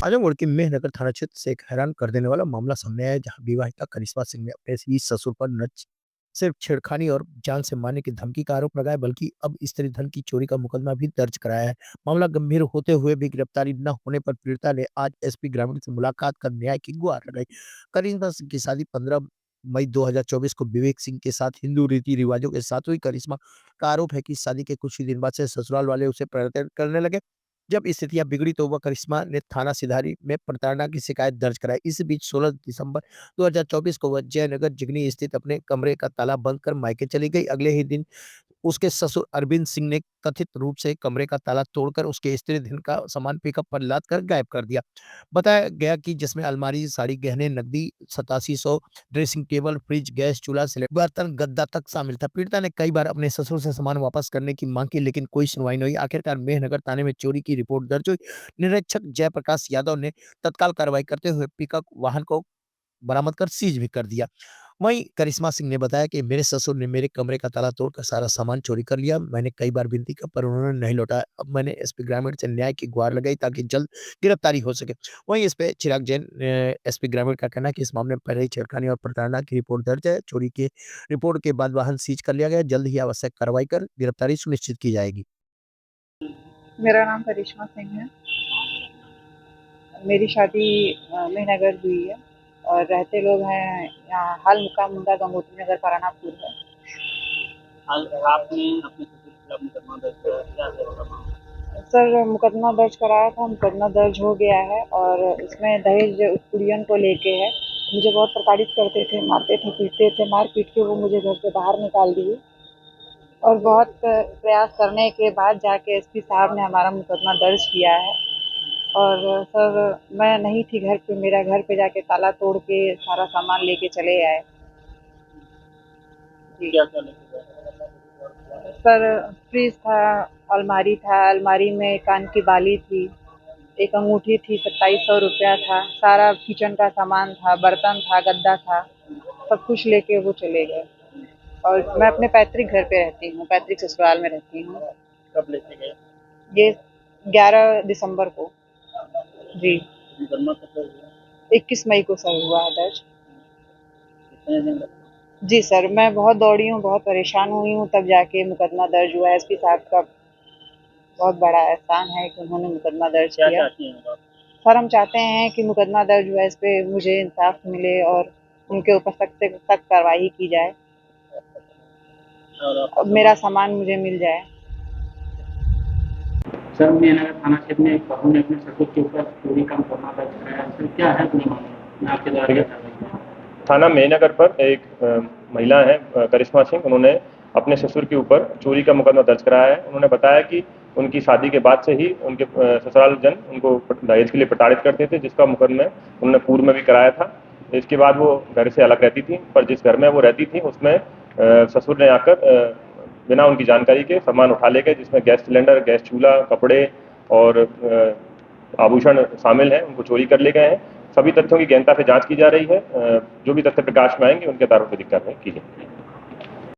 आजमगढ़ के मेहनगर थाना क्षेत्र से एक हैरान कर देने वाला मामला सामने आया है, जहां विवाहिता करिश्मा सिंह ने अपने ही ससुर पर न सिर्फ छेड़खानी और जान से मारने की धमकी का आरोप लगाया, बल्कि अब स्त्री धन की चोरी का मुकदमा भी दर्ज कराया है। मामला गंभीर होते हुए भी गिरफ्तारी न होने पर पीड़िता ने आज एसपी ग्रामीण से मुलाकात कर न्याय की गुहार लगाई। करिश्मा सिंह की शादी 15 मई 2024 को विवेक सिंह के साथ हिंदू रीति रिवाजों के साथ हुई। करिश्मा का आरोप है कि शादी के कुछ ही दिन बाद से ससुराल वाले उसे प्रताड़ित करने लगे। जब स्थितियां बिगड़ी तो वह करिश्मा ने थाना सिधारी में प्रताड़ना की शिकायत दर्ज कराई। इस बीच 16 दिसंबर 2024 को वह जयनगर जिगनी स्थित अपने कमरे का ताला बंद कर मायके चली गई। अगले ही दिन उसके ससुर अरविंद सिंह ने कथित रूप से कमरे का ताला तोड़कर उसके स्त्री धन का सामान पिकअप पर लाद कर गायब कर दिया। बताया गया कि जिसमें अलमारी, साड़ी, गहने, नकदी 8700, ड्रेसिंग टेबल, फ्रिज, गैस चूल्हा, सिलेंडर, बर्तन, गद्दा तक शामिल था। पीड़िता ने कई बार अपने ससुर से सामान वापस करने की मांग की, लेकिन कोई सुनवाई नहीं हुई। आखिरकार मेहनगर थाने में चोरी की रिपोर्ट दर्ज हुई। निरीक्षक जयप्रकाश यादव ने तत्काल कार्रवाई करते हुए पिकअप वाहन को बरामद कर सीज भी कर दिया। वहीं करिश्मा सिंह ने बताया कि मेरे ससुर ने मेरे कमरे का ताला तोड़कर सारा सामान चोरी कर लिया। मैंने कई बार विनती की पर उन्होंने नहीं लौटाया। अब मैंने एसपी ग्रामीण से न्याय की गुहार लगाई ताकि जल्द गिरफ्तारी हो सके। वहीं इस पे चिराग जैन एसपी ग्रामीण का कहना है कि इस मामले में पहले ही छेड़खानी और प्रताड़ना की रिपोर्ट दर्ज है। चोरी की रिपोर्ट के बाद वाहन सीज कर लिया गया। जल्द ही आवश्यक कार्रवाई कर गिरफ्तारी सुनिश्चित की जाएगी। मेरा नाम करिश्मा सिंह है। मेरी शादी मेहनगर हुई है और रहते लोग हैं यहाँ हाल मुकाम मुंडा गंगोत्री नगर पारानापुर है। आपने अपने ससुर के खिलाफ मुकदमा दर्ज कराया, क्या है उसका मामला? सर मुकदमा दर्ज कराया था, मुकदमा दर्ज हो गया है और इसमें दहेज उत्पीड़न को लेके है। मुझे बहुत प्रताड़ित करते थे, मारते थे, पीटते थे। मार पीट के वो मुझे घर से बाहर निकाल दिए और बहुत प्रयास करने के बाद जाके एसपी साहब ने हमारा मुकदमा दर्ज किया है। और सर मैं नहीं थी घर पे, मेरा घर पे जाके ताला तोड़ के सारा सामान लेके चले आए। जी क्या क्या लेके गए? सर, फ्रिज था, अलमारी था, अलमारी में कान की बाली थी, एक अंगूठी थी, 2700 रुपया था, सारा किचन का सामान था, बर्तन था, गद्दा था, सब कुछ लेके वो चले गए। और मैं अपने पैतृक घर पे रहती हूँ, पैतृक ससुराल में रहती हूँ। कब लेके गए? ये 11 दिसंबर को। जी मुकदमा कब दर्ज हुआ? 21 मई को सर हुआ है दर्ज। कितने दिन लगे? जी सर, मैं बहुत दौड़ी हूँ, बहुत परेशान हुई हूँ, तब जाके मुकदमा दर्ज हुआ है। एसपी साहब का बहुत बड़ा एहसान है कि उन्होंने मुकदमा दर्ज क्या किया। चाहती हैं आप? सर हम चाहते हैं कि मुकदमा दर्ज हुआ है, इस पे मुझे इंसाफ मिले और उनके ऊपर सख्त से सख्त कार्रवाई की जाए और और आपका मेरा सामान? सामान मुझे मिल जाए। सर, मेनगर थाना क्षेत्र में एक बहू ने अपने ससुर के ऊपर चोरी का मुकदमा दर्ज कराया है। सर, क्या है पूरा मामला? मैं आपके द्वारा क्या चाह रही हूँ? थाना मेहनगर पर एक महिला है करिश्मा सिंह, उन्होंने अपने ससुर के ऊपर चोरी का मुकदमा दर्ज कराया है। उन्होंने बताया कि उनकी शादी के बाद से ही उनके ससुराल जन उनको दहेज के लिए प्रताड़ित करते थे, जिसका मुकदमा उन्होंने पूर्व में भी कराया था। इसके बाद वो घर से अलग रहती थी, पर जिस घर में वो रहती थी उसमें ससुर ने आकर बिना उनकी जानकारी के सामान उठा ले गए, जिसमें गैस सिलेंडर, गैस चूल्हा, कपड़े और आभूषण शामिल हैं, उनको चोरी कर ले गए हैं। सभी तथ्यों की गहनता से जांच की जा रही है। जो भी तथ्य प्रकाश में आएंगे उनके आधार पर अधिक कार्रवाई की जाएगी।